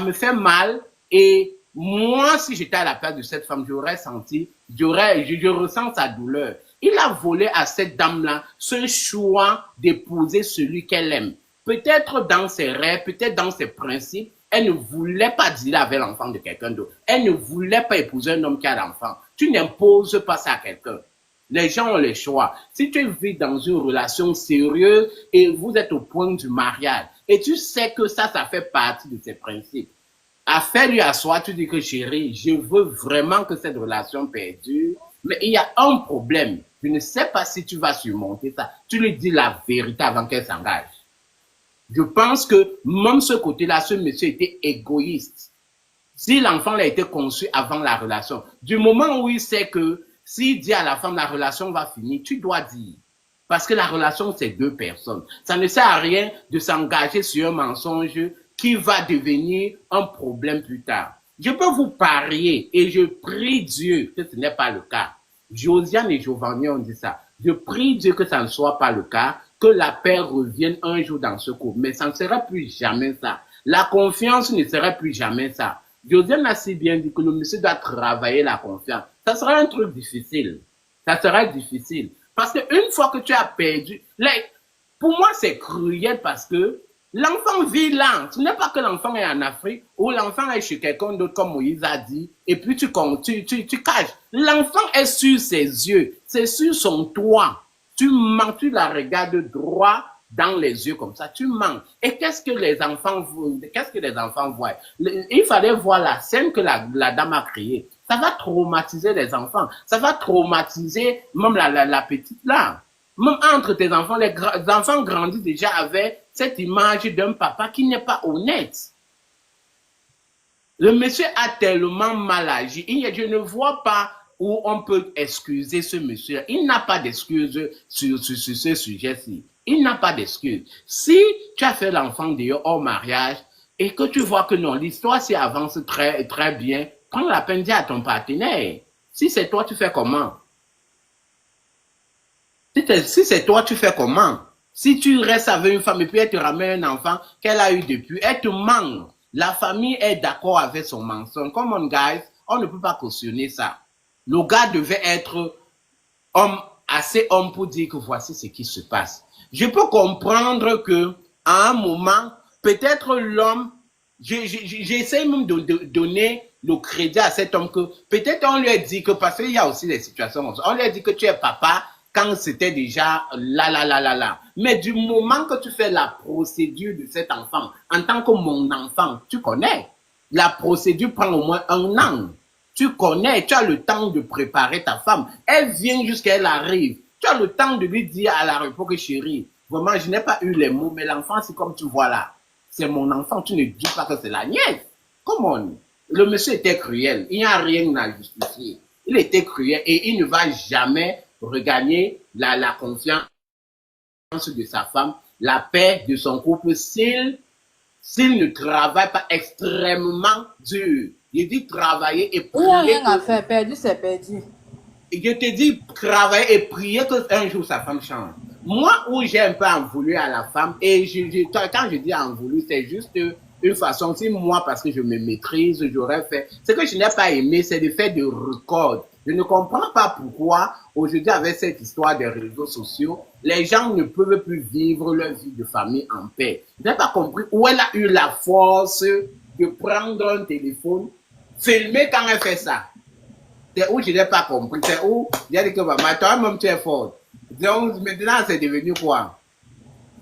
me fait mal et moi, si j'étais à la place de cette femme, j'aurais senti, je ressens sa douleur. Il a volé à cette dame-là ce choix d'épouser celui qu'elle aime. Peut-être dans ses rêves, peut-être dans ses principes, elle ne voulait pas dealer avec l'enfant de quelqu'un d'autre. Elle ne voulait pas épouser un homme qui a l'enfant. Tu n'imposes pas ça à quelqu'un. Les gens ont le choix. Si tu vis dans une relation sérieuse et vous êtes au point du mariage, et tu sais que ça fait partie de ses principes, fais-lui asseoir, tu dis que chérie, je veux vraiment que cette relation perdure, mais il y a un problème. Je ne sais pas si tu vas surmonter ça. Tu lui dis la vérité avant qu'elle s'engage. Je pense que même ce côté-là, ce monsieur était égoïste. Si l'enfant a été conçu avant la relation, du moment où il sait que s'il dit à la femme la relation va finir, tu dois dire. Parce que la relation, c'est deux personnes. Ça ne sert à rien de s'engager sur un mensonge qui va devenir un problème plus tard. Je peux vous parier et je prie Dieu que ce n'est pas le cas. Josiane et Giovanni ont dit ça. Je prie Dieu que ça ne soit pas le cas, que la paix revienne un jour dans ce couple. Mais ça ne sera plus jamais ça. La confiance ne sera plus jamais ça. Josiane a si bien dit que le monsieur doit travailler la confiance. Ça sera un truc difficile. Ça sera difficile. Parce qu'une fois que tu as perdu, pour moi c'est cruel parce que l'enfant vit là. Ce n'est pas que l'enfant est en Afrique ou l'enfant est chez quelqu'un d'autre comme Moïse a dit et puis tu caches. L'enfant est sur ses yeux, c'est sur son toit. Tu mens, tu la regardes droit dans les yeux comme ça, tu mens. Et qu'est-ce que les enfants voient? Il fallait voir la scène que la dame a créée. Ça va traumatiser les enfants. Ça va traumatiser même la petite là. Même entre tes enfants, les enfants grandissent déjà avec cette image d'un papa qui n'est pas honnête. Le monsieur a tellement mal agi. Je ne vois pas où on peut excuser ce monsieur. Il n'a pas d'excuse sur ce sujet-ci. Il n'a pas d'excuse. Si tu as fait l'enfant dehors au mariage et que tu vois que non, l'histoire s'y avance très, très bien, prends la peine de dire à ton partenaire. Si c'est toi, tu fais comment? Si c'est toi, tu fais comment? Si tu restes avec une femme et puis elle te ramène un enfant qu'elle a eu depuis, elle te ment. La famille est d'accord avec son mensonge. Come on, guys, on ne peut pas cautionner ça. Le gars devait être assez homme pour dire que voici ce qui se passe. Je peux comprendre que à un moment, peut-être l'homme, j'essaie même de donner le crédit à cet homme que peut-être on lui a dit que, parce qu'il y a aussi des situations, on lui a dit que tu es papa quand c'était déjà là. Mais du moment que tu fais la procédure de cet enfant, en tant que mon enfant, tu connais, la procédure prend au moins 1 an. Tu connais, tu as le temps de préparer ta femme. Elle vient jusqu'à elle arrive. Tu as le temps de lui dire à la réponse, chérie, vraiment, je n'ai pas eu les mots, mais l'enfant, c'est comme tu vois là. C'est mon enfant, tu ne dis pas que c'est la nièce. Come on. Le monsieur était cruel. Il n'y a rien à justifier. Il était cruel et il ne va jamais regagner la confiance de sa femme, la paix de son couple s'il ne travaille pas extrêmement dur. Il dit travailler et prier. Il n'y a rien à faire, perdu, c'est perdu. Je te dis travailler et prier qu'un jour sa femme change. Moi, où j'ai un peu en voulu à la femme, et quand je dis en voulu, c'est juste une façon, si moi, parce que je me maîtrise, j'aurais fait. Ce que je n'ai pas aimé, c'est de faire des records. Je ne comprends pas pourquoi, aujourd'hui, avec cette histoire des réseaux sociaux, les gens ne peuvent plus vivre leur vie de famille en paix. Je n'ai pas compris où elle a eu la force de prendre un téléphone, filmer quand elle fait ça. C'est où je n'ai pas compris. C'est où j'ai dit que maman, toi-même tu es forte. Donc maintenant, c'est devenu quoi?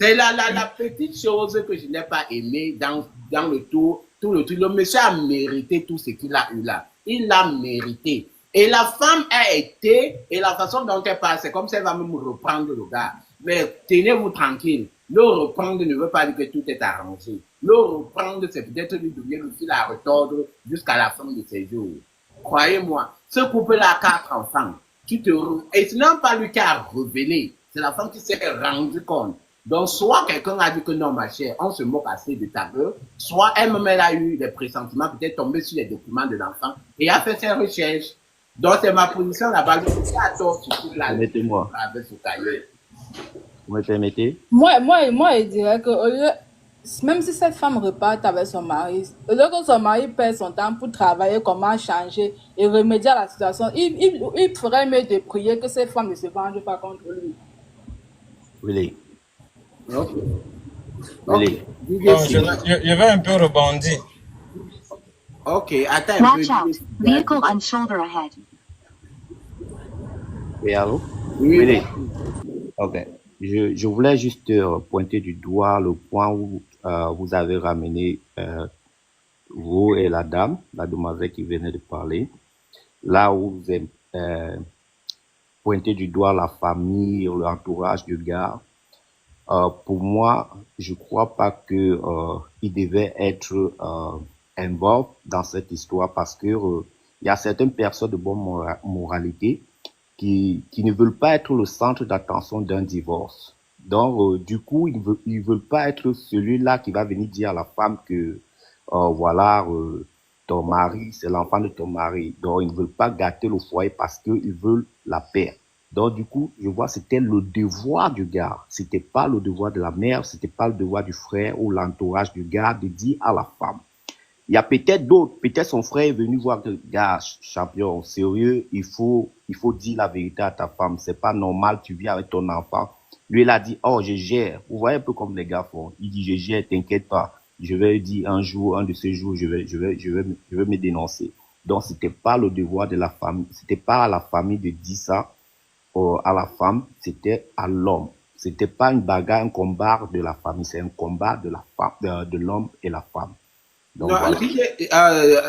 C'est la petite chose que je n'ai pas aimée dans le tout le truc. Le monsieur a mérité tout ce qu'il a eu là. Il l'a mérité. Et la femme a été, et la façon dont elle parle, c'est comme si elle va même reprendre le gars. Mais tenez-vous tranquille. Le reprendre ne veut pas dire que tout est arrangé. Le reprendre, c'est peut-être lui donner le fil à retordre jusqu'à la fin de ses jours. Croyez-moi, ce couple-là a 4 enfants. Et ce n'est pas lui qui a révélé. C'est la femme qui s'est rendue compte. Donc, soit quelqu'un a dit que non, ma chère, on se moque assez de ta gueule, soit elle-même, elle a eu des pressentiments, peut-être tombé sur les documents de l'enfant et a fait ses recherches. Donc, c'est ma position là-bas. Je suis à tort sur la Permettez-moi. avec ce cahier. Vous me permettez? Moi, je dirais que au lieu, même si cette femme repart avec son mari, au lieu que son mari perd son temps pour travailler, comment changer et remédier à la situation, il ferait mieux de prier que cette femme ne se venge pas contre lui. Really, Ok. really. DJ Bon, Siga. je vais un peu rebondir. Ok, attends un peu. Watch out. DJ Siga. Vehicle on shoulder ahead. Oui, allô? Oui, Really. Ok. Je voulais juste pointer du doigt le point où vous avez ramené vous et la dame, la demoiselle qui venait de parler, là où vous avez pointé du doigt la famille, l'entourage du gars. Pour moi, je crois pas que il devait être involved dans cette histoire parce que il y a certaines personnes de bonne moralité qui ne veulent pas être le centre d'attention d'un divorce. Donc, du coup, ils veulent pas être celui-là qui va venir dire à la femme que voilà, ton mari, c'est l'enfant de ton mari. Donc, ils ne veulent pas gâter le foyer parce qu'ils veulent la paix. Donc, du coup, je vois, c'était le devoir du gars. C'était pas le devoir de la mère, c'était pas le devoir du frère ou l'entourage du gars de dire à la femme. Il y a peut-être d'autres, peut-être son frère est venu voir que, gars, champion, sérieux, il faut dire la vérité à ta femme. C'est pas normal, tu vis avec ton enfant. Lui, il a dit, oh, je gère. Vous voyez un peu comme les gars font. Il dit, je gère, t'inquiète pas. Je vais dire un jour, un de ces jours, je vais me dénoncer. Donc, c'était pas le devoir de la famille, c'était pas à la famille de dire ça à la femme, c'était à l'homme. C'était pas une bagarre, un combat de la famille, c'est un combat de la femme, de l'homme et la femme. Donc, non, voilà.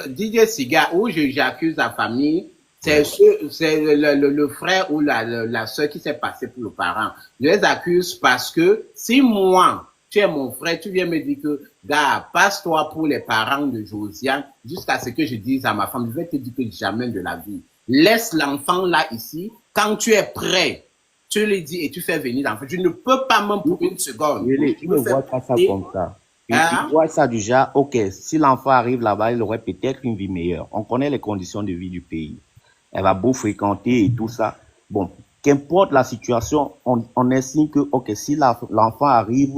DJ Siga, où j'accuse la famille, c'est le frère ou la soeur qui s'est passée pour le parent. Je les accuse parce que si moi, tu es mon frère, tu viens me dire que, gars, passe-toi pour les parents de Josiane jusqu'à ce que je dise à ma femme, je vais te dire que jamais de la vie. Laisse l'enfant là ici. Quand tu es prêt, tu lui dis et tu fais venir l'enfant. Je ne peux pas même pour une seconde. Il ne voit pas ça comme ça. Il voit ça du genre, ok, si l'enfant arrive là-bas, il aurait peut-être une vie meilleure. On connaît les conditions de vie du pays. Elle va beau fréquenter et tout ça. Bon, qu'importe la situation, on estime que, ok, si l'enfant arrive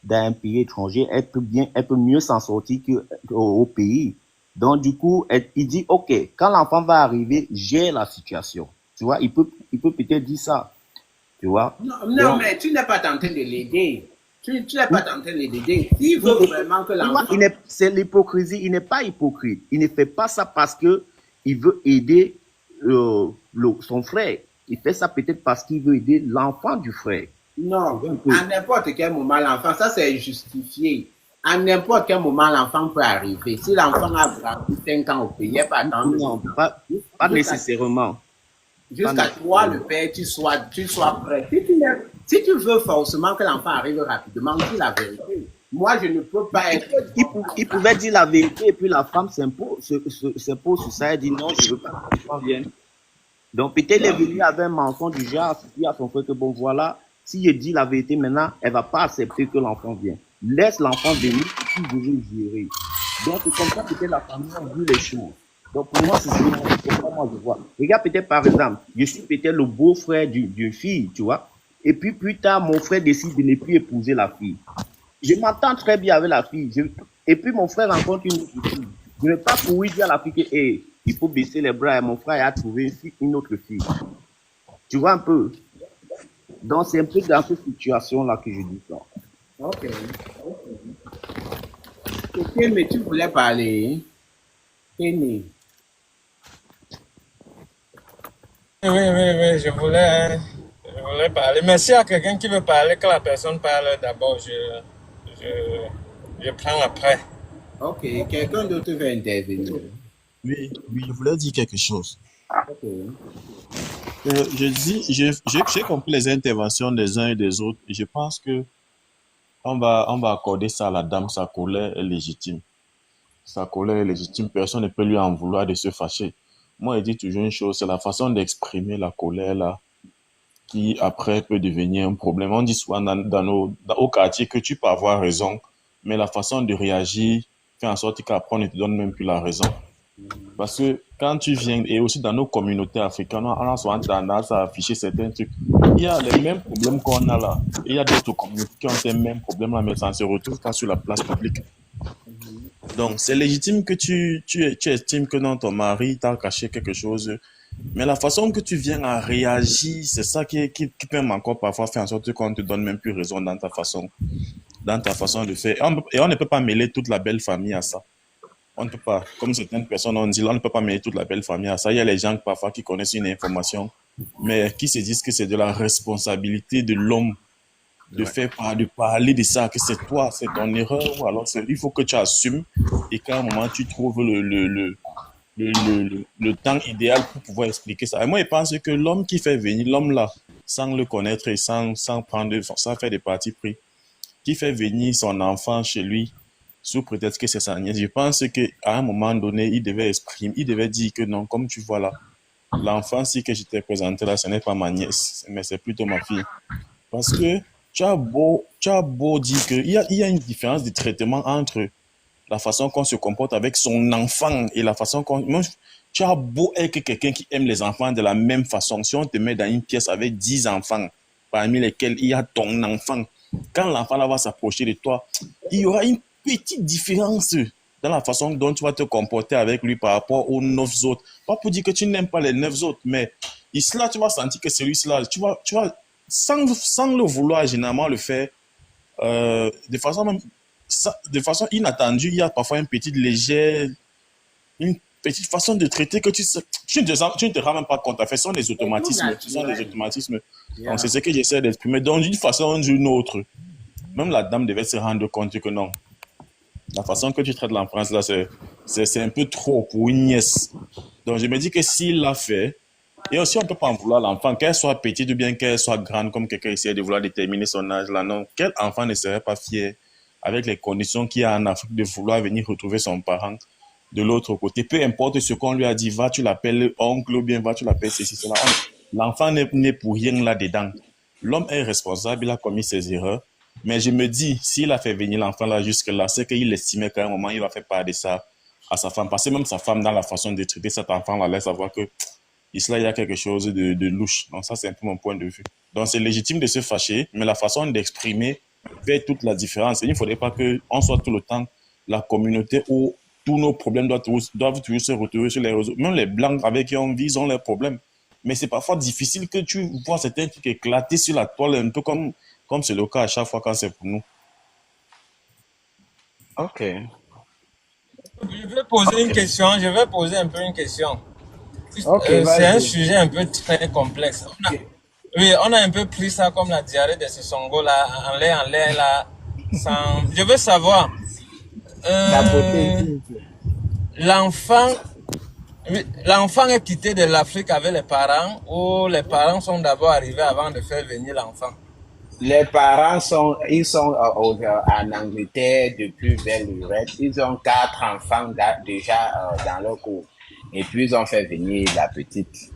dans un pays étranger, elle peut mieux s'en sortir qu'au pays. Donc, du coup, il dit, ok, quand l'enfant va arriver, j'ai la situation. Tu vois, il peut peut-être dire ça. Tu vois? Non, mais tu n'es pas tenté de l'aider. Tu n'es pas tenté de l'aider. S'il veut vraiment que l'enfant... C'est l'hypocrisie. Il n'est pas hypocrite. Il ne fait pas ça parce que il veut aider son frère. Il fait ça peut-être parce qu'il veut aider l'enfant du frère. Non, à n'importe quel moment, l'enfant, ça c'est justifié. À n'importe quel moment, l'enfant peut arriver. Si l'enfant a grandi 5 ans au pays, il n'y a pas attendre. Non, pas nécessairement. Jusqu'à toi, le père, tu sois prêt. Si tu veux forcément que l'enfant arrive rapidement, dis la vérité. Moi, je ne peux pas être... Il pouvait dire la vérité et puis la femme s'impose sur ça. Elle dit non, je ne veux pas que l'enfant vienne. Donc peut-être elle est venue avec un mensonge du genre, dit à son frère que bon voilà, si je dis la vérité maintenant, elle ne va pas accepter que l'enfant vienne. Laisse l'enfant venir et puis je vais gérer. Donc c'est comme ça que peut-être la famille a vu les choses. Donc pour moi, c'est comment moi je vois. Regarde peut-être par exemple, je suis peut-être le beau-frère d'une fille, tu vois. Et puis plus tard, mon frère décide de ne plus épouser la fille. Je m'entends très bien avec la fille. Et puis mon frère rencontre une autre fille. Je ne vais pas pouvoir dire à la fille que hey, il faut baisser les bras et mon frère a trouvé une autre fille. Tu vois un peu? Donc c'est un peu dans cette situation-là que je dis ça. Ok. Ok, mais tu voulais parler. Kenny. Oui, je voulais parler. Mais s'il y a quelqu'un qui veut parler, que la personne parle d'abord, je prends après. Ok, quelqu'un d'autre veut intervenir. Oui, je voulais dire quelque chose. Ok. J'ai compris les interventions des uns et des autres. Et je pense que on va accorder ça à la dame. Sa colère est légitime. Sa colère est légitime. Personne ne peut lui en vouloir de se fâcher. Moi, je dis toujours une chose, c'est la façon d'exprimer la colère là qui après peut devenir un problème. On dit souvent au quartier que tu peux avoir raison, mais la façon de réagir fait en sorte qu'après on ne te donne même plus la raison. Parce que quand tu viens, et aussi dans nos communautés africaines, on a souvent tendance à afficher certains trucs. Il y a les mêmes problèmes qu'on a là. Il y a d'autres communautés qui ont ces mêmes problèmes là, mais ça ne se retrouve pas sur la place publique. Donc, c'est légitime que tu estimes que non, ton mari t'a caché quelque chose. Mais la façon que tu viens à réagir, c'est ça qui peut même encore parfois faire en sorte qu'on ne te donne même plus raison dans ta façon de faire. Et on ne peut pas mêler toute la belle famille à ça. On ne peut pas, comme certaines personnes ont dit, on ne peut pas mêler toute la belle famille à ça. Il y a les gens parfois qui connaissent une information, mais qui se disent que c'est de la responsabilité de l'homme de de parler de ça, que c'est toi, c'est ton erreur, ou alors il faut que tu assumes et qu'à un moment tu trouves le temps idéal pour pouvoir expliquer ça. Et moi, je pense que l'homme qui fait venir, l'homme là, sans le connaître et sans faire des partis pris, qui fait venir son enfant chez lui, sous prétexte que c'est sa nièce, je pense qu'à un moment donné, il devait dire que non, comme tu vois là, l'enfant si que je t'ai présenté là, ce n'est pas ma nièce, mais c'est plutôt ma fille. Parce que tu as beau dire qu'il y a une différence de traitement entre la façon qu'on se comporte avec son enfant et la façon tu as beau être quelqu'un qui aime les enfants de la même façon. Si on te met dans une pièce avec 10 enfants, parmi lesquels il y a ton enfant, quand l'enfant là va s'approcher de toi, il y aura une petite différence dans la façon dont tu vas te comporter avec lui par rapport aux 9 autres. Pas pour dire que tu n'aimes pas les 9 autres, mais ici là, tu vas sentir que celui-là, tu vas sans le vouloir généralement le faire, de façon inattendue, il y a parfois une petite façon de traiter que tu ne te rends même pas compte. En fait, ce sont des automatismes. Yeah. Donc, c'est ce que j'essaie d'exprimer. Donc, d'une façon ou d'une autre, même la dame devait se rendre compte que non. La façon que tu traites l'enfance, là, c'est un peu trop pour une nièce. Donc, je me dis que s'il l'a fait, et aussi, on ne peut pas en vouloir l'enfant, qu'elle soit petite ou bien qu'elle soit grande, comme quelqu'un essaie de vouloir déterminer son âge, là, non. Quel enfant ne serait pas fier, avec les conditions qu'il y a en Afrique, de vouloir venir retrouver son parent de l'autre côté? Peu importe ce qu'on lui a dit, va, tu l'appelles oncle, ou bien va, tu l'appelles ceci, cela. L'enfant n'est pour rien là-dedans. L'homme est responsable, il a commis ses erreurs. Mais je me dis, s'il a fait venir l'enfant là jusque-là, c'est qu'il estimait qu'à un moment, il va faire part de ça à sa femme. Parce que même sa femme, dans la façon de traiter cet enfant là, laisse savoir que ici, il y a quelque chose de louche. Donc ça, c'est un peu mon point de vue. Donc c'est légitime de se fâcher, mais la façon d'exprimer fait toute la différence. Et il ne faudrait pas qu'on soit tout le temps la communauté où tous nos problèmes doivent toujours se retrouver sur les réseaux. Même les blancs avec qui on vit, ils ont leurs problèmes. Mais c'est parfois difficile que tu vois certains trucs éclater sur la toile, un peu comme c'est le cas à chaque fois quand c'est pour nous. Ok. Je vais poser une question, je vais poser un peu une question. Ok, C'est un vas-y. sujet un peu très complexe. Oui, on a un peu pris ça comme la diarrhée de Sissongo, là, en l'air, là, sans... Je veux savoir, Tapoter. l'enfant, l'enfant est quitté de l'Afrique avec les parents ou les parents sont d'abord arrivés avant de faire venir l'enfant? Les parents sont en Angleterre depuis belle lurette. Ils ont 4 enfants déjà dans leur cours. Et puis ils ont fait venir la petite.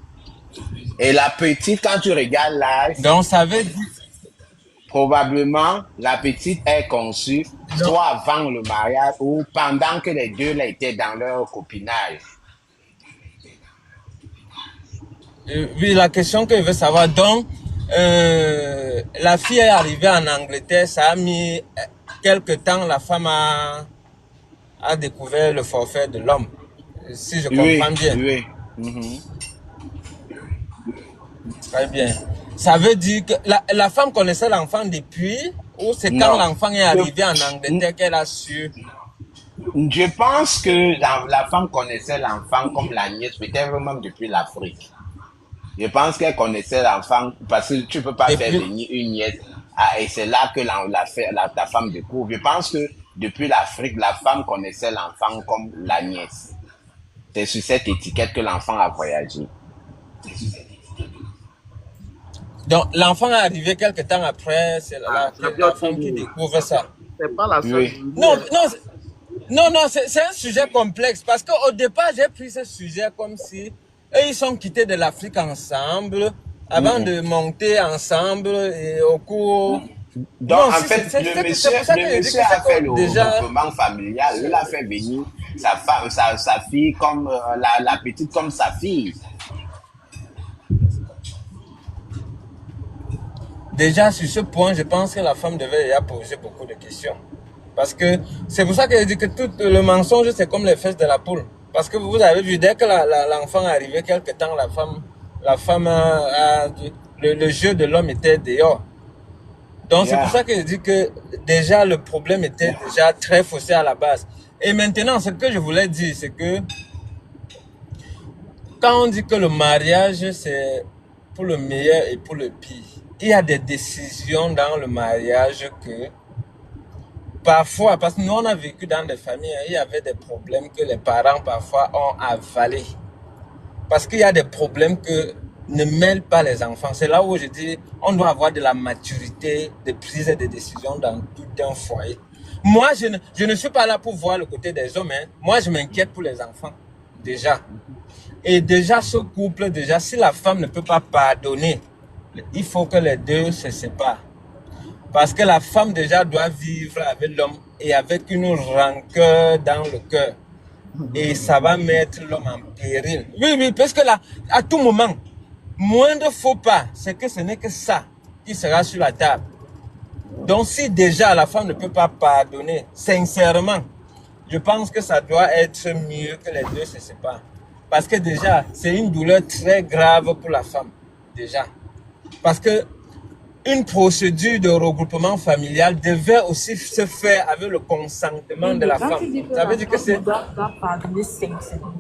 Et la petite, quand tu regardes l'âge, Donc ça veut dire... probablement la petite est conçue Non. soit avant le mariage ou pendant que les deux là étaient dans leur copinage. Oui, la question que je veux savoir, donc, la fille est arrivée en Angleterre, ça a mis quelque temps, la femme a découvert le forfait de l'homme, si je comprends bien. Oui. Mhm. Très bien. Ça veut dire que la femme connaissait l'enfant depuis, ou c'est quand Non. l'enfant est arrivé en Angleterre qu'elle a su? Je pense que la femme connaissait l'enfant comme la nièce, peut-être même depuis l'Afrique. Je pense qu'elle connaissait l'enfant parce que tu peux pas faire venir une nièce et c'est là que la femme découvre. Je pense que depuis l'Afrique, la femme connaissait l'enfant comme la nièce. C'est sur cette étiquette que l'enfant a voyagé. Donc, l'enfant est arrivé quelque temps après, c'est la femme qui découvre ça. C'est pas la seule. Oui. Non, c'est un sujet complexe parce qu'au départ, j'ai pris ce sujet comme si eux, ils sont quittés de l'Afrique ensemble avant de monter ensemble et au cours Donc, Non, en si, fait, c'est pour ça que le je dis monsieur que a fait le c'est déjà, regroupement familial. Il a fait venir sa femme, sa fille comme la petite comme sa fille. déjà sur ce point, je pense que la femme devait déjà poser beaucoup de questions. Parce que c'est pour ça que je dis que tout le mensonge, c'est comme les fesses de la poule. Parce que vous avez vu, dès que l'enfant est arrivé, quelque temps, la femme le jeu de l'homme était dehors. Donc c'est pour Yeah. ça que je dis que déjà le problème était déjà très faussé à la base. Et maintenant, ce que je voulais dire, c'est que quand on dit que le mariage, c'est pour le meilleur et pour le pire, il y a des décisions dans le mariage que parfois, parce que nous on a vécu dans des familles, il y avait des problèmes que les parents parfois ont avalés. Parce qu'il y a des problèmes que ne mêlent pas les enfants. C'est là où je dis, on doit avoir de la maturité de prise de décision dans tout un foyer. Moi, je ne suis pas là pour voir le côté des hommes. Hein. Moi, je m'inquiète pour les enfants, déjà. Et déjà, ce couple, déjà, si la femme ne peut pas pardonner, il faut que les deux se séparent. Parce que la femme, déjà, doit vivre avec l'homme et avec une rancœur dans le cœur. Et ça va mettre l'homme en péril. Oui, oui, parce que là, à tout moment, moindre faux pas, c'est que ce n'est que ça qui sera sur la table. Donc, si déjà la femme ne peut pas pardonner, sincèrement, je pense que ça doit être mieux que les deux se séparent. Parce que déjà, c'est une douleur très grave pour la femme. Déjà. Parce que une procédure de regroupement familial devait aussi se faire avec le consentement de la Quand femme. tu dis que Ça veut la dire que femme c'est... doit pardonner sincèrement,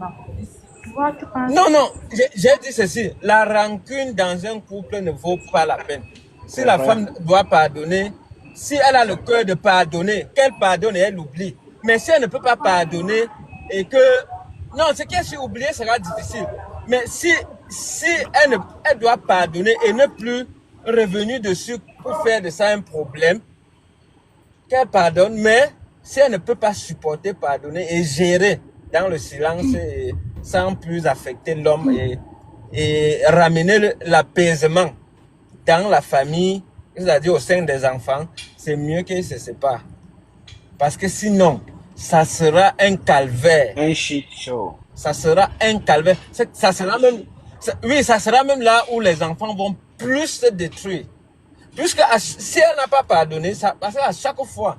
tu vois, tu penses... Non, non, j'ai dit ceci. La rancune dans un couple ne vaut pas la peine. Si C'est la vrai. femme doit pardonner, si elle a le cœur de pardonner, qu'elle pardonne et elle oublie. Mais si elle ne peut pas pardonner et que... Non, ce qui est sur oublier sera difficile. Mais si elle doit pardonner et ne plus revenir dessus pour faire de ça un problème, qu'elle pardonne, mais si elle ne peut pas supporter, pardonner et gérer dans le silence et sans plus affecter l'homme et ramener l'apaisement dans la famille, c'est-à-dire au sein des enfants, c'est mieux qu'ils se séparent. Parce que sinon, ça sera un calvaire. Un shit show. Ça sera un calvaire. Ça sera même, oui, ça sera même là où les enfants vont plus se détruire. Puisque si elle n'a pas pardonné, ça, parce qu'à chaque fois,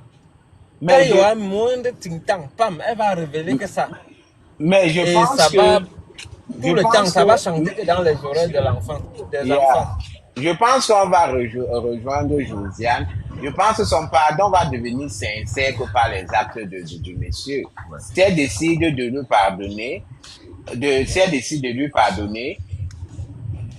quand Mais il y aura moins de ting-tang, pam, elle va révéler que ça. mais je Et pense ça va, que tout le temps, ça va chanter dans les oreilles de l'enfant, des yeah. enfants. Je pense qu'on va rejoindre Josiane. Je pense que son pardon va devenir sincère que par les actes du monsieur. Si elle décide de nous pardonner, si elle décide de lui pardonner,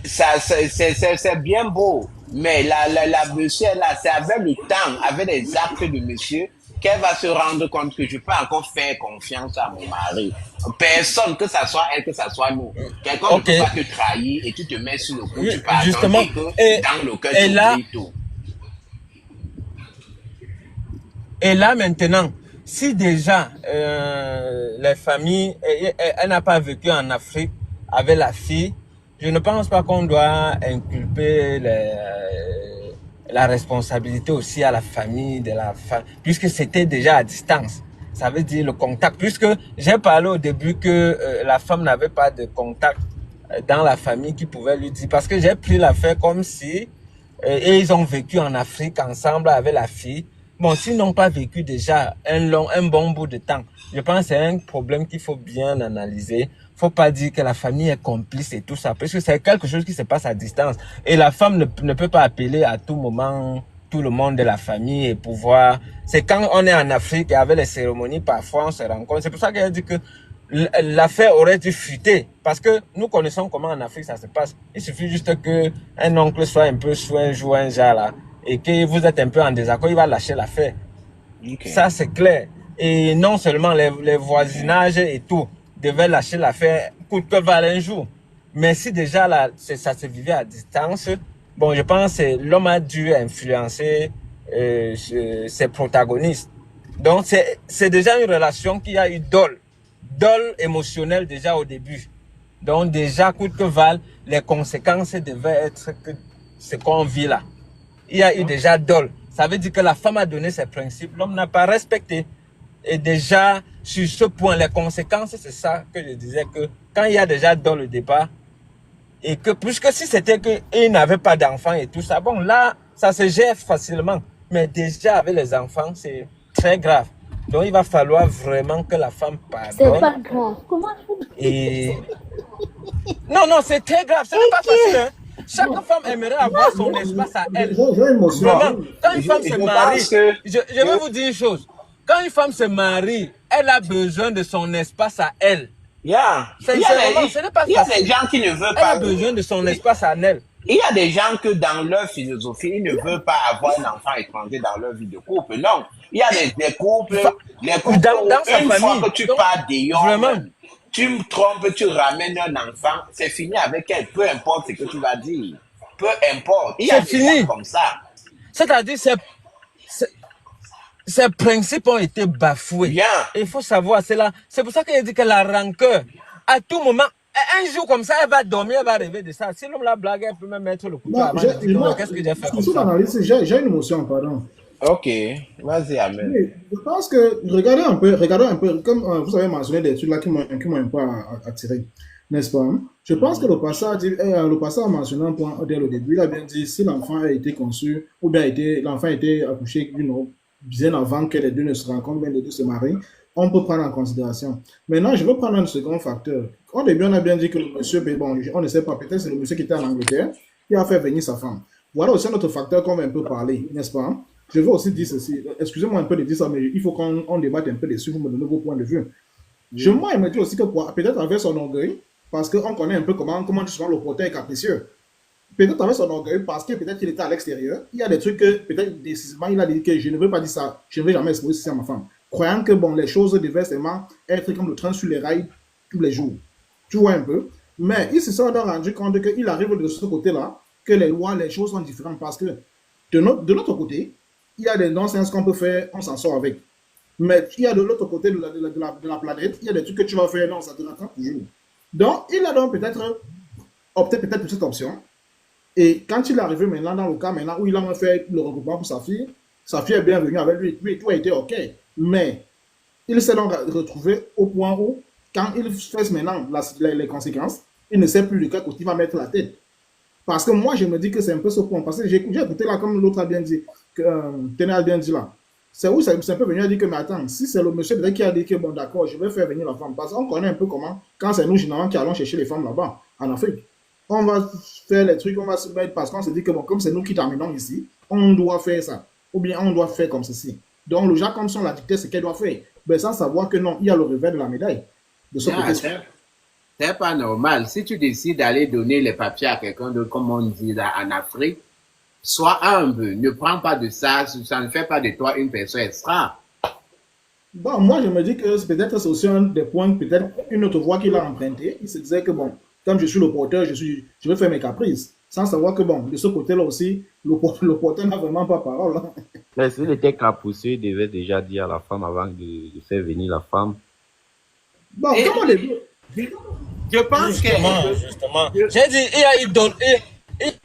c'est bien beau. Mais la monsieur, là, c'est avec le temps, avec les actes de monsieur, qu'elle va se rendre compte que je peux encore faire confiance à mon mari. Personne, que ça soit elle, que ça soit nous. Quelqu'un ne Ok. peut pas te trahir et tu te mets sur le coup, Oui, tu pardonnes justement. et que Et, dans le cœur, et tu là, oublies tout. et là maintenant, si déjà les familles, elle n'a pas vécu en Afrique avec la fille, je ne pense pas qu'on doit inculper la responsabilité aussi à la famille de la femme, puisque c'était déjà à distance. Ça veut dire le contact, puisque j'ai parlé au début que la femme n'avait pas de contact dans la famille qui pouvait lui dire, parce que j'ai pris l'affaire comme si et ils ont vécu en Afrique ensemble avec la fille. Bon, s'ils n'ont pas vécu déjà un bon bout de temps, je pense que c'est un problème qu'il faut bien analyser. Faut pas dire que la famille est complice et tout ça, parce que c'est quelque chose qui se passe à distance. Et la femme ne peut pas appeler à tout moment tout le monde de la famille et pouvoir... C'est quand on est en Afrique et avec les cérémonies, parfois on se rencontre. C'est pour ça qu'elle dit que l'affaire aurait dû fuiter. Parce que nous connaissons comment en Afrique ça se passe. Il suffit juste que un oncle soit un peu soin, joue un genre là, et que vous êtes un peu en désaccord, il va lâcher l'affaire. Okay. Ça, c'est clair. Et non seulement les voisinages et tout devaient lâcher l'affaire, coûte que valent un jour. Mais si déjà là, ça se vivait à distance, bon, je pense que l'homme a dû influencer ses protagonistes. Donc, c'est déjà une relation qui a eu dol émotionnel déjà au début. Donc, déjà, coûte que valent, les conséquences devaient être que ce qu'on vit là. Il y a eu déjà dol. ça veut dire que la femme a donné ses principes, l'homme n'a pas respecté. Et déjà, sur ce point, les conséquences, c'est ça que je disais, que quand il y a déjà dans le départ, et que puisque si c'était qu'il n'avait pas d'enfants et tout ça, bon là, ça se gère facilement. Mais déjà avec les enfants, c'est très grave. Donc il va falloir vraiment que la femme C'est pardonne. pas grave. Comment Et non, non, c'est très grave, ce n'est pas facile. Hein. Chaque femme aimerait avoir son espace à elle. J'ai émotion. Vraiment, quand une femme Je se pense marie, que- je vais vous dire une chose. Quand une femme se marie, elle a besoin de son espace à elle. Yeah. Sincèrement, ce n'est pas Il y a facile. des gens qui ne veulent Elle a pas. besoin de son espace à elle. Il y a des gens que dans leur philosophie, ils ne veulent pas avoir un enfant étranger dans leur vie de couple. Non. Il y a des couples, les couples Dans où sa une famille. fois que tu Donc, pars d'ailleurs, vraiment. tu me trompes, tu ramènes un enfant, c'est fini avec elle. Peu importe ce que tu vas dire. Peu importe. Il y a C'est des gens fini. comme ça. C'est-à-dire, ces principes ont été bafoués. Bien. Et il faut savoir, c'est pour ça qu'il dit que la rancœur, à tout moment, un jour comme ça, elle va dormir, elle va rêver de ça. Si l'homme la blague, elle peut même mettre le couteau Non, avant de dire, non, qu'est-ce que j'ai fait comme sur ça? l'analyse, j'ai une émotion, pardon. Ok. Vas-y, Amen. Oui, je pense que, regardez un peu, comme vous avez mentionné des trucs là qui m'ont un peu attiré, n'est-ce pas? Je pense que le passage a mentionné un point dès le début. Il a bien dit si l'enfant a été conçu ou bien l'enfant a été accouché bien avant que les deux ne se rencontrent, bien les deux se marient, on peut prendre en considération. Maintenant, je veux prendre un second facteur. Au début, on a bien dit que le monsieur, bon, on ne sait pas, peut-être c'est le monsieur qui était en Angleterre qui a fait venir sa femme. Voilà aussi un autre facteur qu'on va un peu parler, n'est-ce pas? Je veux aussi dire ceci. Excusez-moi un peu de dire ça, mais il faut qu'on débatte un peu dessus, vous me donnez vos points de vue. Moi, il me dit aussi que peut-être avec son orgueil, parce qu'on connaît un peu comment justement le porteur est capricieux. Peut-être avec son orgueil, parce que peut-être qu'il était à l'extérieur, il y a des trucs que peut-être décisivement il a dit que je ne veux pas dire ça, je ne vais jamais exposer ça à ma femme. Croyant que bon, les choses devaient seulement être comme le train sur les rails tous les jours. Tu vois un peu. Mais il se sont rendu compte qu'il arrive de ce côté-là, que les lois, les choses sont différentes parce que de notre côté, il y a des non-sens qu'on peut faire, on s'en sort avec. Mais il y a de l'autre côté de la planète, il y a des trucs que tu vas faire, non, ça te raconte toujours. Donc, il a donc peut-être opté peut-être pour cette option. Et quand il est arrivé maintenant dans le cas maintenant où il a fait le regroupement pour sa fille est bienvenue avec lui, tout a été OK. Mais il s'est donc retrouvé au point où, quand il fait maintenant les conséquences, il ne sait plus de quel côté il va mettre la tête. Parce que moi, je me dis que c'est un peu ce point. Parce que j'ai écouté là, comme l'autre a bien dit, Téné a bien dit là. C'est où c'est un peu venu à dire que, mais attends, si c'est le monsieur qui a dit que, bon, d'accord, je vais faire venir la femme. Parce qu'on connaît un peu comment, quand c'est nous, généralement, qui allons chercher les femmes là-bas, en Afrique. On va faire les trucs, on va se mettre, parce qu'on se dit que, bon, comme c'est nous qui terminons ici, on doit faire ça. Ou bien, on doit faire comme ceci. Donc, le genre, comme si on l'a dicté, ce qu'elle doit faire. Mais sans savoir que non, il y a le revers de la médaille. De ce côté. C'est pas normal. Si tu décides d'aller donner les papiers à quelqu'un d'autre, comme on dit là en Afrique, sois humble. Ne prends pas de ça. Ça ne fait pas de toi une personne extra. Bon, moi, je me dis que peut-être c'est aussi un des points, peut-être une autre voie qu'il a emprunté. Il se disait que, bon, comme je suis le porteur, je vais faire mes caprices. Sans savoir que, bon, de ce côté-là aussi, le porteur n'a vraiment pas parole. Hein. Mais s'il était capricieux, il devait déjà dire à la femme avant de faire venir la femme. Bon, comment les deux? Je pense Justement. J'ai dit, il y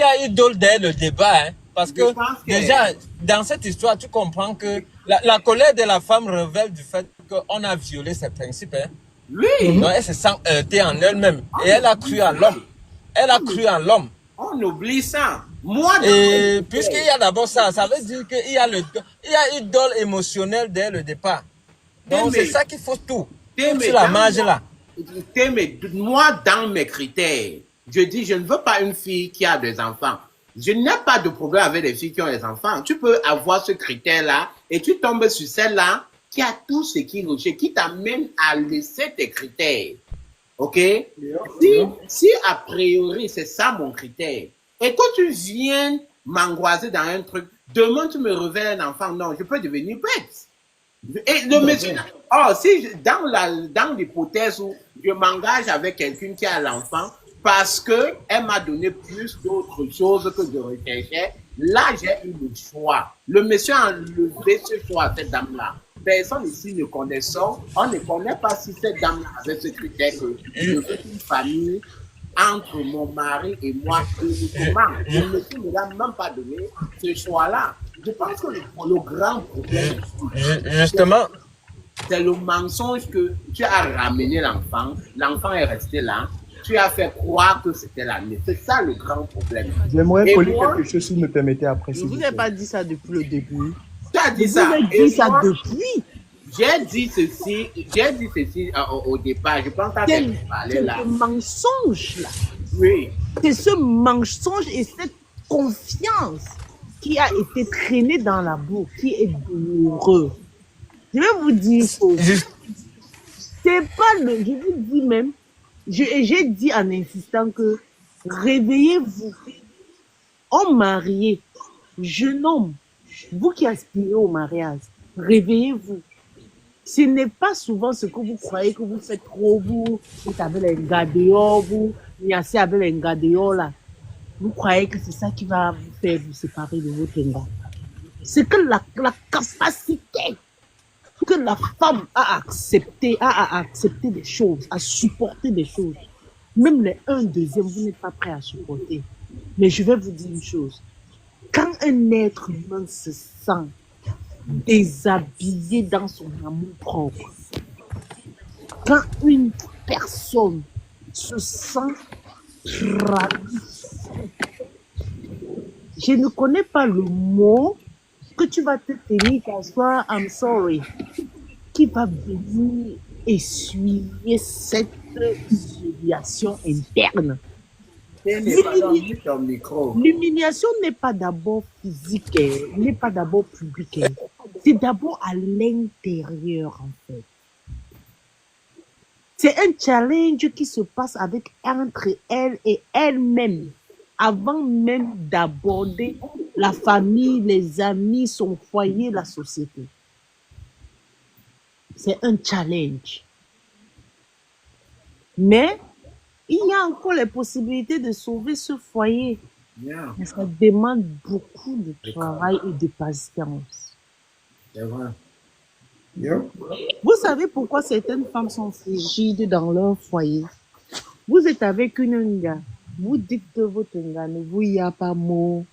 a idole dès le débat, hein, parce que déjà, dans cette histoire, tu comprends que la colère de la femme révèle du fait qu'on a violé ses principes. Hein. Oui. Donc, elle se sent heurtée en elle-même. Et elle a cru en l'homme. Elle a cru en l'homme. On oublie ça. Moi, Et puisqu'il y a d'abord ça, ça veut dire qu'il y a idole émotionnelle dès le départ. Donc, c'est ça qu'il faut tout. Sur la marge là. Mais moi, dans mes critères, je dis, je ne veux pas une fille qui a des enfants. Je n'ai pas de problème avec les filles qui ont des enfants. Tu peux avoir ce critère-là et tu tombes sur celle-là qui a tout ce qu'il faut, qui t'amène à laisser tes critères. OK? Si a priori, c'est ça mon critère, et que tu viens m'angoisser dans un truc, demain tu me révèles un enfant, non, je peux devenir bête. Et le monsieur, si dans l'hypothèse où je m'engage avec quelqu'un qui a l'enfant parce que elle m'a donné plus d'autres choses que je recherchais, là j'ai eu le choix. Le monsieur a enlevé ce choix à cette dame-là. Personne ici ne connaît ça. On ne connaît pas si cette dame-là avait ce critère que je veux une famille entre mon mari et moi uniquement. Le monsieur ne l'a même pas donné ce choix-là. Je pense que le grand problème, Justement, c'est le mensonge que tu as ramené l'enfant. L'enfant est resté là. Tu as fait croire que c'était la mienne. C'est ça le grand problème. J'aimerais Et coller moi, quelque chose si vous me permettez après. Je s'il vous vous ai plaît. pas dit ça depuis le début. tu as Je dit vous ça. ai Et dit ça moi, depuis. j'ai dit ceci au départ. Je pense à C'est te parler là. ce mensonge-là. Oui. C'est ce mensonge et cette confiance qui a été traînée dans la boue, qui est douloureux. Je vais vous dire une chose. juste, C'est pas le. Je vous dis même. J'ai dit en insistant que réveillez-vous. Homme marié, jeune homme, vous qui aspirez au mariage, réveillez-vous. Ce n'est pas souvent ce que vous croyez que vous faites trop, vous avez les gars dehors, vous niassez avec les gars dehors là. Vous croyez que c'est ça qui va vous faire vous séparer de votre gars. C'est que la capacité que la femme a accepté des choses, à supporter des choses. Même les un deuxième, vous n'êtes pas prêt à supporter. Mais je vais vous dire une chose. Quand un être humain se sent déshabillé dans son amour propre, quand une personne se sent trahie, je ne connais pas le mot que tu vas te tenir t'asseoir, I'm sorry, qui va venir essuyer cette humiliation interne. Ton micro. L'humiliation n'est pas d'abord physique, n'est pas d'abord publique, c'est d'abord à l'intérieur en fait. C'est un challenge qui se passe entre elle et elle-même, avant même d'aborder la famille, les amis, son foyer, la société. C'est un challenge. Mais il y a encore les possibilités de sauver ce foyer. Yeah, Mais ça demande beaucoup de travail et de patience. c'est vrai. Yeah. Vous savez pourquoi certaines femmes sont frigides dans leur foyer? Vous êtes avec une gars, vous dites que votre gars ne vous y a pas mot.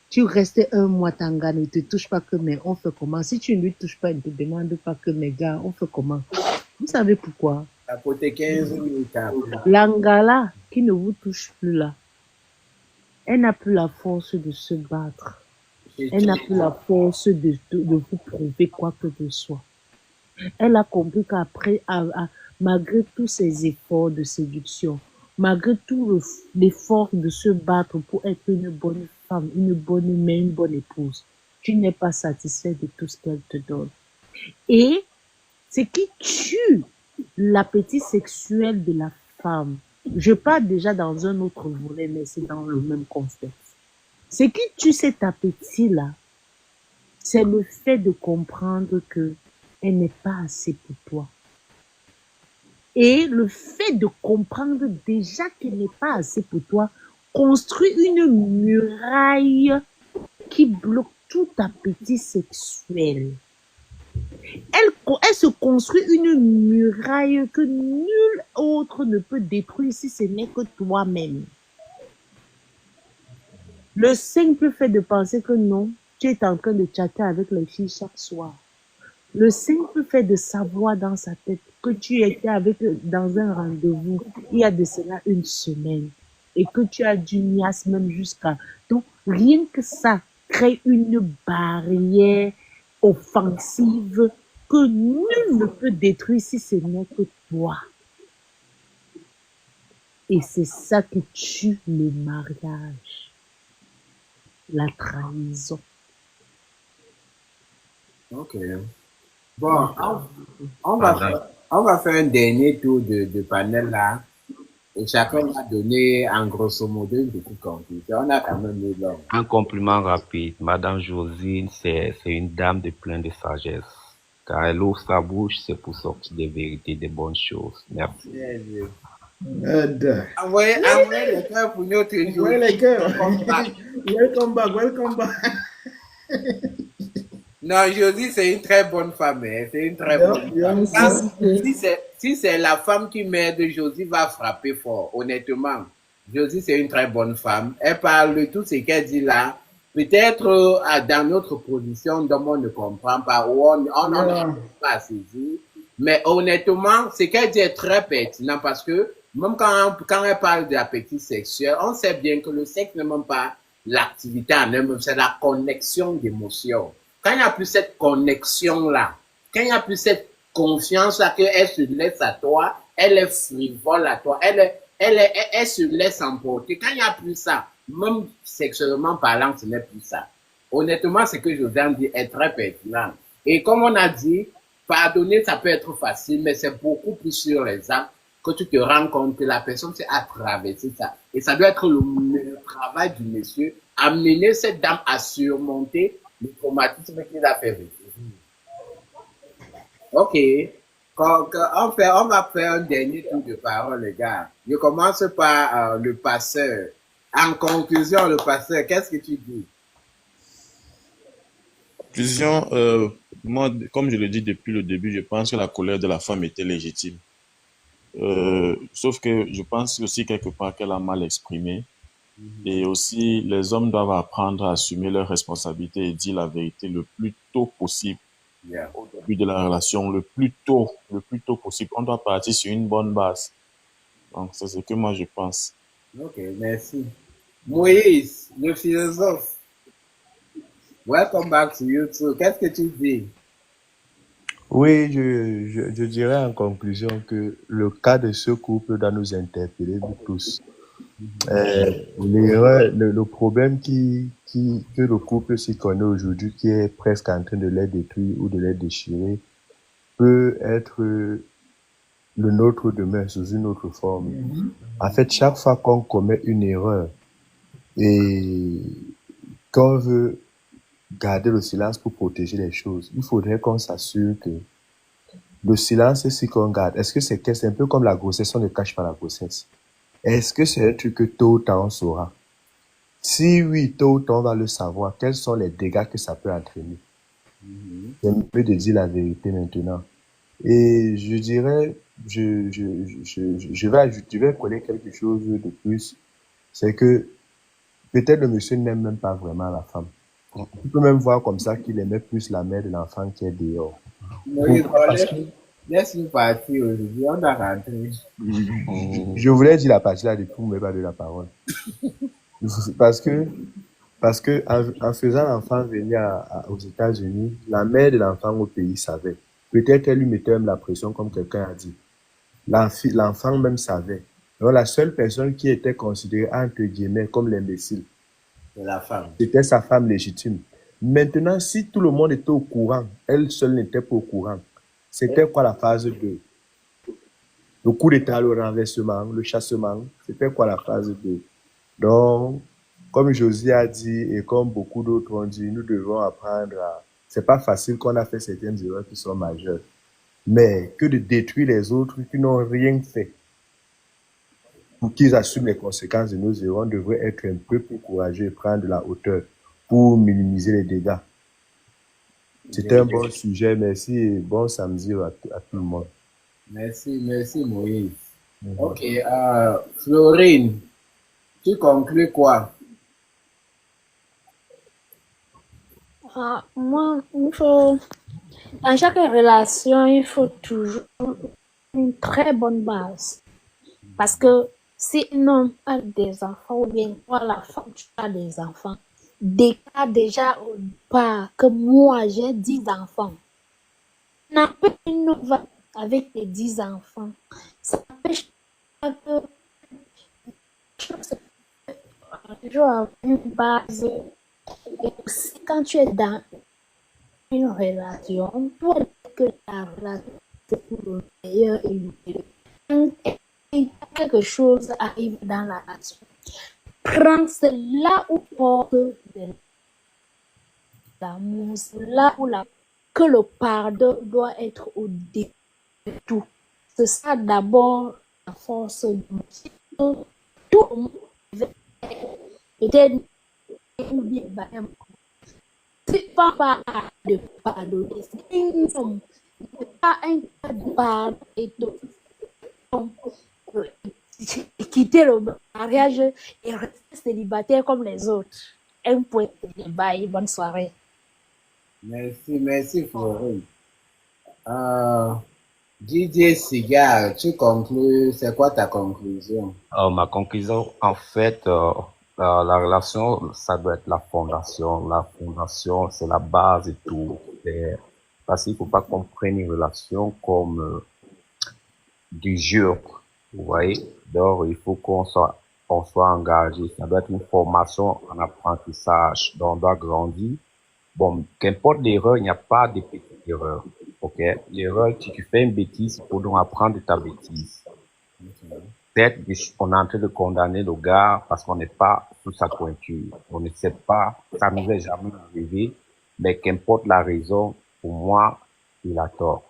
Tu restes un mois, ton gars ne te touche pas que mais on fait comment? Si tu ne lui touches pas, il ne te demande pas que mais gars, on fait comment? Vous savez pourquoi? À côté 15 minutes après. L'angala qui ne vous touche plus là, elle n'a plus la force de se battre. Elle n'a plus la force de vous prouver quoi que ce soit. Elle a compris qu'après, malgré tous ses efforts de séduction, malgré tout l'effort de se battre pour être une bonne femme, une bonne mère, une bonne épouse, tu n'es pas satisfait de tout ce qu'elle te donne. Et ce qui tue l'appétit sexuel de la femme, je parle déjà dans un autre volet, mais c'est dans le même contexte. Ce qui tue cet appétit-là, c'est le fait de comprendre que elle n'est pas assez pour toi. Et le fait de comprendre déjà qu'elle n'est pas assez pour toi construit une muraille qui bloque tout appétit sexuel. Elle se construit une muraille que nul autre ne peut détruire si ce n'est que toi-même. Le simple fait de penser que non, tu es en train de chatter avec les filles chaque soir. Le simple fait de savoir dans sa tête que tu étais dans un rendez-vous il y a de cela une semaine et que tu as du niasse même jusqu'à... Donc, rien que ça crée une barrière offensive que nul ne peut détruire si ce n'est que toi. Et c'est ça qui tue le mariage. La trahison. Ok. Bon, on va faire un dernier tour de panel là. Et chacun va donner en grosso modo une petite conclusion. On a quand même eu long. Un compliment rapide. Madame Josine, c'est une dame de pleine de sagesse. Car elle ouvre sa bouche, c'est pour sortir des vérités, des bonnes choses. Merci. Aide. Envoyez les cœurs pour notre jour. Envoyez les cœurs. Welcome back. Non, Josie, c'est une très bonne femme. Hein. C'est une très bonne femme. Si c'est la femme qui m'aide, Josie va frapper fort, honnêtement. Josie, c'est une très bonne femme. Elle parle de tout ce qu'elle dit là. Peut-être dans notre position, dont on ne comprend pas, ou on n'a pas saisi. Mais honnêtement, ce qu'elle dit est très pertinent parce que même quand elle parle d'appétit sexuel, on sait bien que le sexe n'est même pas l'activité en elle-même, c'est la connexion d'émotions. Quand il n'y a plus cette connexion-là, quand il n'y a plus cette confiance-là qu'elle se laisse à toi, elle est frivole à toi, elle se laisse emporter. Quand il n'y a plus ça, même sexuellement parlant, ce n'est plus ça. Honnêtement, ce que Josiane dit est très pertinent. Et comme on a dit, pardonner, ça peut être facile, mais c'est beaucoup plus sur les actes que tu te rends compte que la personne s'est à traverser ça. Et ça doit être le travail du monsieur, amener cette dame à surmonter le traumatisme qu'il a fait vivre. Ok. On va faire un dernier tour de parole, les gars. Je commence par le passeur. En conclusion, le passeur, qu'est-ce que tu dis? Conclusion, moi, comme je le dis depuis le début, je pense que la colère de la femme était légitime. Sauf que je pense aussi quelque part qu'elle a mal exprimé. Et aussi, les hommes doivent apprendre à assumer leurs responsabilités et dire la vérité le plus tôt possible. Yeah. Au début de la relation, le plus tôt possible. On doit partir sur une bonne base. Donc, c'est ce que moi je pense. Ok, merci. Moïse, le philosophe. Welcome back to YouTube. Qu'est-ce que tu dis? Oui, je dirais en conclusion que le cas de ce couple doit nous interpeller, nous tous. Le problème que le couple s'y connaît aujourd'hui, qui est presque en train de les détruire ou de les déchirer, peut être le nôtre demain sous une autre forme. En fait, chaque fois qu'on commet une erreur et qu'on veut garder le silence pour protéger les choses, il faudrait qu'on s'assure que le silence, c'est ce qu'on garde. Est-ce que c'est un peu comme la grossesse, on ne cache pas la grossesse? Est-ce que c'est un truc que tôt ou tard on saura? Si oui, tôt ou tard on va le savoir, quels sont les dégâts que ça peut entraîner? C'est mieux de dire la vérité maintenant. Et je dirais, je vais coller quelque chose de plus. C'est que peut-être le monsieur n'aime même pas vraiment la femme. Tu peux même voir comme ça qu'il aimait plus la mère de l'enfant qui est dehors. Moïse, Parce que laisse-nous partir aujourd'hui, on a rentré. je voulais dire la partie là depuis, vous ne m'avez pas donné la parole. Parce que en faisant l'enfant venir aux États-Unis, la mère de l'enfant au pays savait. Peut-être elle lui mettait même la pression, comme quelqu'un a dit. L'enfant même savait. Donc la seule personne qui était considérée, entre guillemets, comme l'imbécile, C'est la femme. c'était sa femme légitime. Maintenant, si tout le monde était au courant, elle seule n'était pas au courant, c'était quoi la phase 2? Le coup d'état, le renversement, le chassement, c'était quoi la phase 2? Donc, comme Josie a dit et comme beaucoup d'autres ont dit, nous devons apprendre à... C'est pas facile qu'on a fait certaines erreurs qui sont majeures, mais que de détruire les autres qui n'ont rien fait pour qu'ils assument les conséquences de nos erreurs, on devrait être un peu plus courageux et prendre de la hauteur pour minimiser les dégâts. C'était un bon sujet, merci et bon samedi à tout le monde. Merci Moïse. Ok, Florine, tu conclus quoi? Moi, dans chaque relation, il faut toujours une très bonne base. Parce que si un homme a des enfants, ou bien toi, la femme, tu as des enfants, déclare déjà au départ que moi, j'ai 10 enfants. N'empêche une va avec tes 10 enfants. Ça n'empêche pas que toujours avoir une base. Et aussi, quand tu es dans une relation, toi, que la relation, c'est pour le meilleur et le pire. Quand quelque chose arrive dans la relation, prends cela où porte de l'amour, c'est là où que le pardon doit être au début de tout. C'est ça d'abord la force du tout le monde peut-être c'est pas de pardonner, c'est pas un cas de pardon et de quitter le mariage et rester célibataire comme les autres. Un point de débat et bonne soirée. Merci, Florine. Didier Siga, tu conclus, c'est quoi ta conclusion? Ma conclusion, en fait, la relation, ça doit être la fondation. La fondation, c'est la base et tout. Parce qu'il ne faut pas qu'on prenne une relation comme du jeu. Vous voyez? Donc, il faut qu'on soit engagé. Ça doit être une formation en apprentissage. Donc, on doit grandir. Bon, qu'importe l'erreur, il n'y a pas de petite erreur. Ok? L'erreur, si tu fais une bêtise, il faut donc apprendre de ta bêtise. Peut-être qu'on est en train de condamner le gars parce qu'on n'est pas sous sa pointure. On ne sait pas, ça ne nous est jamais arrivé, mais qu'importe la raison, pour moi, il a tort.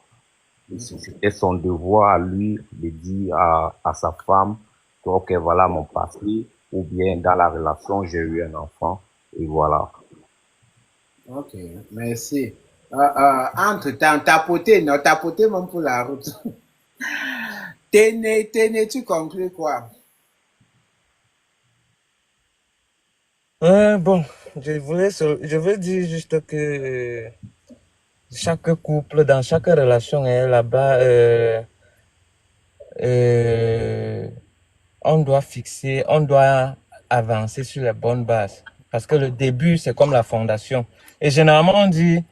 C'était son devoir à lui de dire à sa femme que, ok, voilà mon passé, ou bien dans la relation, j'ai eu un enfant, et voilà. Ok, merci. Entre-temps, tapoter même pour la route. Téné, tu conclus quoi? Bon, je veux dire juste que chaque couple, dans chaque relation est là-bas, on doit avancer sur les bonnes bases. Parce que le début, c'est comme la fondation. Et généralement, on dit,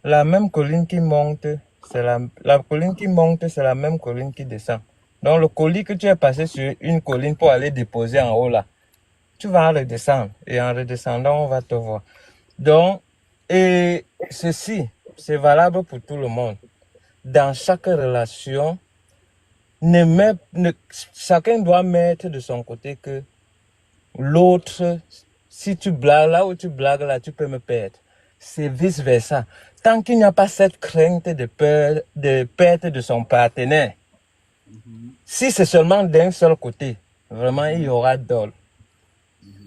la même colline qui monte, c'est la colline qui monte, c'est la même colline qui descend. Donc, le colis que tu es passé sur une colline pour aller déposer en haut là, tu vas redescendre. Et en redescendant, on va te voir. Donc, et ceci, c'est valable pour tout le monde. Dans chaque relation, chacun doit mettre de son côté que l'autre, si tu blagues là où tu blagues là, tu peux me perdre. C'est vice versa. Tant qu'il n'y a pas cette crainte de perte de son partenaire, si c'est seulement d'un seul côté, vraiment il y aura dol.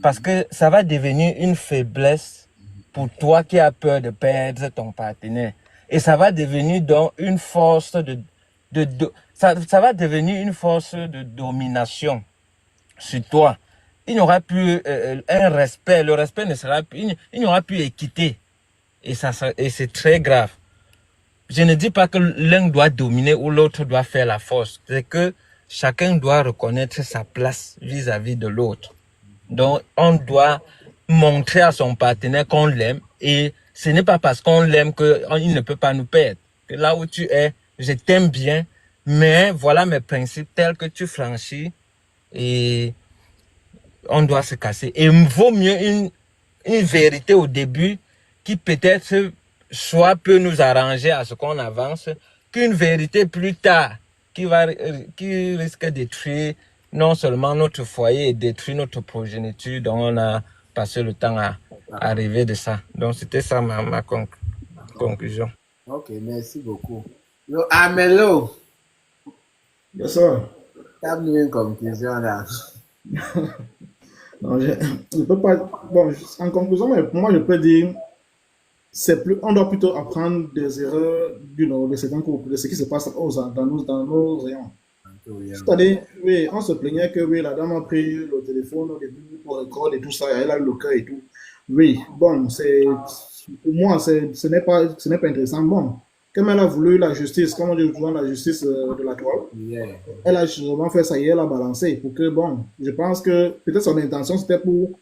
Parce que ça va devenir une faiblesse pour toi qui as peur de perdre ton partenaire. Et ça va devenir donc une force ça va devenir une force de domination sur toi. Il n'y aura plus un respect. Le respect ne sera plus, il n'y aura plus équité. Et c'est très grave. Je ne dis pas que l'un doit dominer ou l'autre doit faire la force. C'est que chacun doit reconnaître sa place vis-à-vis de l'autre. Donc, on doit montrer à son partenaire qu'on l'aime. Et ce n'est pas parce qu'on l'aime qu'il ne peut pas nous perdre. Que là où tu es, je t'aime bien, mais voilà mes principes tels que tu franchis et on doit se casser. Et il vaut mieux une vérité au début qui peut-être soit peut nous arranger à ce qu'on avance qu'une vérité plus tard qui risque de détruire non seulement notre foyer et détruire notre progéniture dont on a passé le temps à arriver de ça. Donc c'était ça ma conclusion. Ok, merci beaucoup. Amelo. Yes, sir. T'as mis une conclusion là. Non, je peux pas. Bon, en conclusion, mais pour moi, je peux dire, on doit plutôt apprendre des erreurs de certains couples, de ce qui se passe dans nos rayons. C'est-à-dire, oui, on se plaignait que oui, la dame a pris le téléphone au début pour recorder et tout ça, elle a le cœur et tout. Oui, bon, pour moi, ce n'est pas intéressant. Bon, comme elle a voulu la justice, comme on dit souvent la justice de la toile, elle a sûrement fait ça et elle a balancé pour que, bon, je pense que peut-être son intention c'était pour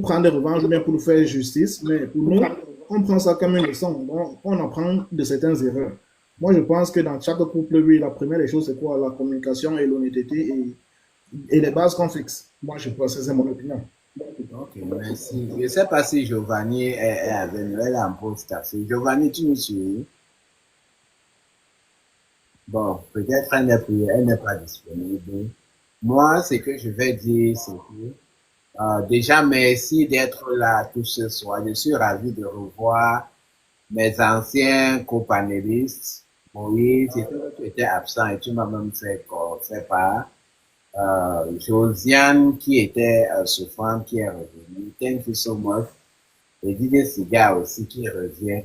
prendre des revanches ou bien pour nous faire justice, mais pour nous, on prend ça comme une leçon. Donc, on apprend de certaines erreurs. Moi, je pense que dans chaque couple, oui, la première des choses, c'est quoi? La communication et l'honnêteté et les bases qu'on fixe. Moi, je pense que c'est mon opinion. Ok, merci. Je ne sais pas si Giovanni est avec nous. Elle a un poste à faire. Giovanni, tu me suis? Bon, peut-être elle n'est pas disponible. Moi, ce que je vais dire, c'est que déjà, merci d'être là tout ce soir. Je suis ravi de revoir mes anciens copanélistes. Moïse, tu étais absent et tu m'as même fait part. Josiane, qui était souffrante, qui est revenue. Thank you so much. Et Didier Siga aussi, qui revient.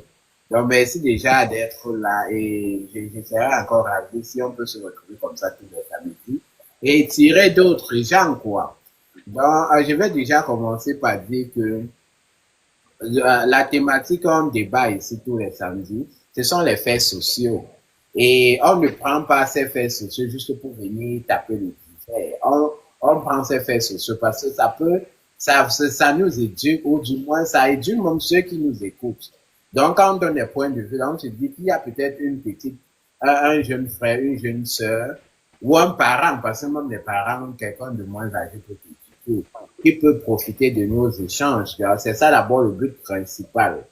Donc, merci déjà d'être là et je serai encore ravi si on peut se retrouver comme ça tous les samedis et tirer d'autres gens, quoi. Donc, je vais déjà commencer par dire que la thématique qu'on débat ici tous les samedis, ce sont les faits sociaux. Et on ne prend pas ces faits sociaux juste pour venir taper le divers. On prend ces faits sociaux parce que ça nous éduque, ou du moins ça éduque même ceux qui nous écoutent. Donc, quand on donne des points de vue, on se dit qu'il y a peut-être une petite, un jeune frère, une jeune sœur, ou un parent, parce que même les parents ont quelqu'un de moins âgé que tu, qui peut profiter de nos échanges. C'est ça d'abord le but principal.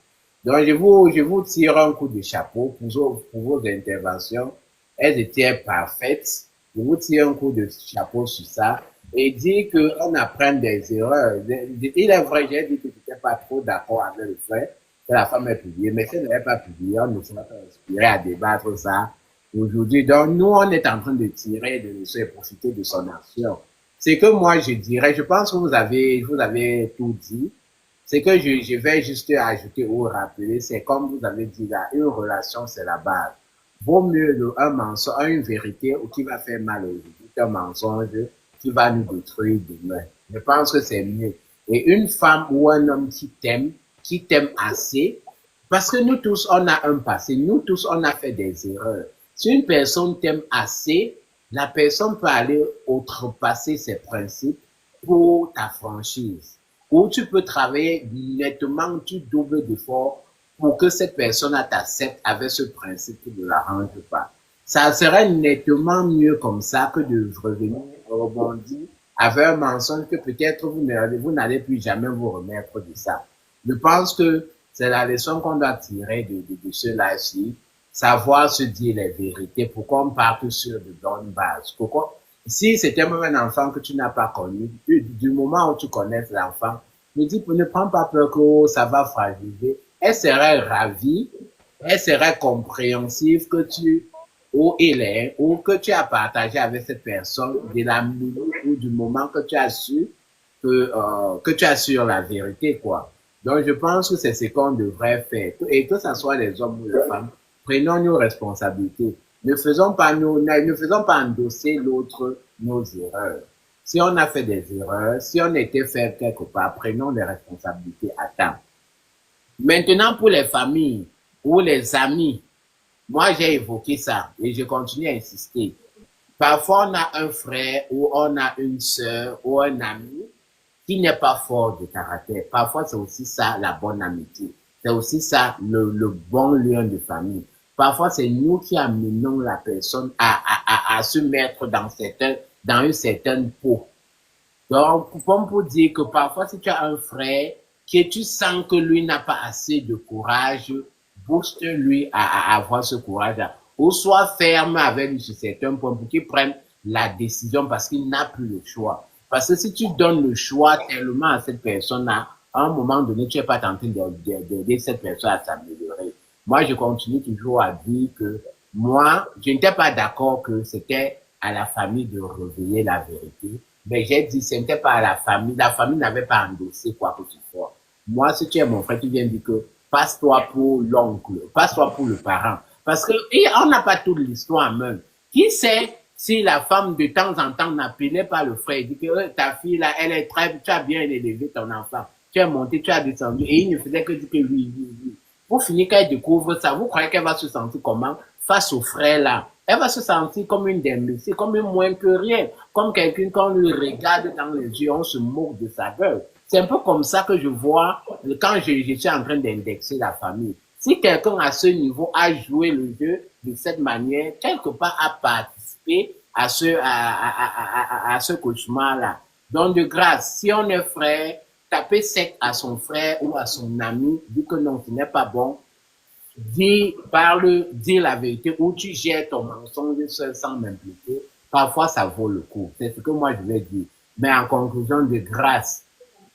Donc, je vous tire un coup de chapeau pour vos interventions. Elles étaient parfaites. Je vous tire un coup de chapeau sur ça et dire qu'on apprend des erreurs. Il est vrai, j'ai dit que tu n'étais pas trop d'accord avec le fait que la femme est publiée, mais si elle n'est pas publiée, on ne sera pas inspiré à débattre ça aujourd'hui. Donc, nous, on est en train de tirer de leçons et profiter de son action. C'est que moi, je dirais, je pense que vous avez tout dit. C'est que je vais juste ajouter ou rappeler, c'est comme vous avez dit là, une relation, c'est la base. Vaut mieux un mensonge, une vérité qui va faire mal aujourd'hui qu'un mensonge qui va nous détruire demain. Je pense que c'est mieux. Et une femme ou un homme qui t'aime assez, parce que nous tous, on a un passé, nous tous, on a fait des erreurs. Si une personne t'aime assez, la personne peut aller outrepasser ses principes pour ta franchise. Ou tu peux travailler nettement, tu doubles d'efforts pour que cette personne t'accepte avec ce principe qui ne l'arrange pas. Ça serait nettement mieux comme ça que de revenir rebondir avec un mensonge que peut-être vous n'allez plus jamais vous remettre de ça. Je pense que c'est la leçon qu'on doit tirer de cela-ci, savoir se dire les vérités pour qu'on parte sur de bonnes bases. Pourquoi? Si c'était même un enfant que tu n'as pas connu, du moment où tu connais l'enfant, ne prends pas peur que ça va fragiliser. Elle serait ravie, elle serait compréhensive que ou que tu as partagé avec cette personne de la minute ou du moment que tu as su que tu assures la vérité, quoi. Donc, je pense que c'est ce qu'on devrait faire. Et que ce soit les hommes ou les femmes, prenons nos responsabilités. Ne faisons pas endosser l'autre nos erreurs. Si on a fait des erreurs, si on était fait quelque part, prenons les responsabilités à temps. Maintenant, pour les familles ou les amis, moi, j'ai évoqué ça et je continue à insister. Parfois, on a un frère ou on a une sœur ou un ami qui n'est pas fort de caractère. Parfois, c'est aussi ça la bonne amitié. C'est aussi ça le bon lien de famille. Parfois, c'est nous qui amenons la personne à se mettre dans une certaine peau. Donc, comme pour dire que parfois, si tu as un frère que tu sens que lui n'a pas assez de courage, booste-lui à avoir ce courage-là. Ou sois ferme avec lui sur certains points pour qu'il prenne la décision parce qu'il n'a plus le choix. Parce que si tu donnes le choix tellement à cette personne-là, à un moment donné, tu n'es pas tenté d'aider cette personne à s'améliorer. Moi, je continue toujours à dire que moi, je n'étais pas d'accord que c'était à la famille de révéler la vérité. Mais j'ai dit, ce n'était pas à la famille. La famille n'avait pas endossé quoi que ce soit. Moi, si tu es mon frère, tu viens dire que passe-toi pour l'oncle, passe-toi pour le parent. Parce que on n'a pas toute l'histoire même. Qui sait si la femme de temps en temps n'appelait pas le frère, dit que ta fille là, elle est tu as bien élevé ton enfant. Tu es monté, tu as descendu. Et il ne faisait que dire que oui. Pour finir, quand elle découvre ça, vous croyez qu'elle va se sentir comment face au frère là? Elle va se sentir comme une imbécile, comme une moins que rien, comme quelqu'un qu'on lui regarde dans les yeux, on se moque de sa gueule. C'est un peu comme ça que je vois quand je suis en train d'indexer la famille. Si quelqu'un à ce niveau a joué le jeu de cette manière, quelque part a participé à ce cauchemar-là. Donc, de grâce, si on est frère, taper sec à son frère ou à son ami, dit que non, ce n'est pas bon, dis la vérité ou tu gères ton mensonge seul sans m'impliquer, parfois ça vaut le coup. C'est ce que moi je vais dire. Mais en conclusion, de grâce,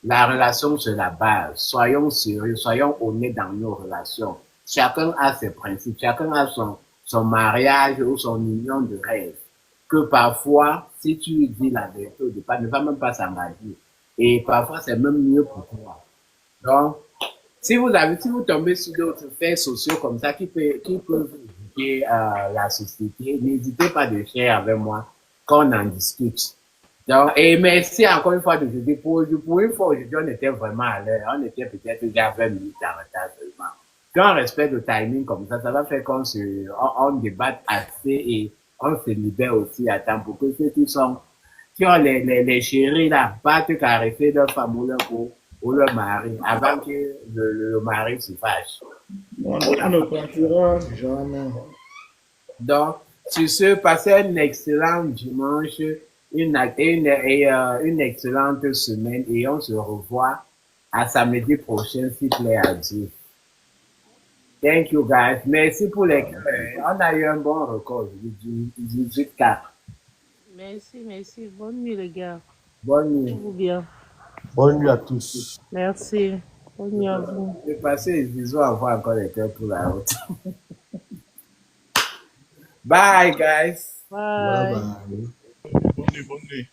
la relation c'est la base. Soyons sérieux, soyons honnêtes dans nos relations. Chacun a ses principes, chacun a son mariage ou son union de rêve. Que parfois, si tu dis la vérité au départ, ne va même pas s'engager. Et parfois, c'est même mieux pour toi. Donc, si vous tombez sur d'autres faits sociaux comme ça qui peuvent éduquer la société, n'hésitez pas de share avec moi qu'on en discute. Donc, et merci encore une fois de jeudi. Pour une fois, aujourd'hui, on était vraiment à l'heure. On était peut-être déjà 20 minutes en retard seulement. Quand on respecte le timing comme ça va faire qu'on on débatte assez et on se libère aussi à temps pour que ceux qui ont les chéris là, battent caresser leur femme ou leur mari avant que le mari se fâche. On ne partira jamais. Donc, sur ce, passez un excellent dimanche, une excellente semaine et on se revoit à samedi prochain, s'il plaît à Dieu. Thank you guys. Merci pour les on a eu un bon record, 18-4. Merci. Bonne nuit, les gars. Bonne nuit. Tout bien. Bonne nuit à tous. Merci. Bonne nuit à vous. Je vais passer les bisous à voir encore les cœurs pour la route. Bye, guys. Bye. Bye bye. Bonne nuit.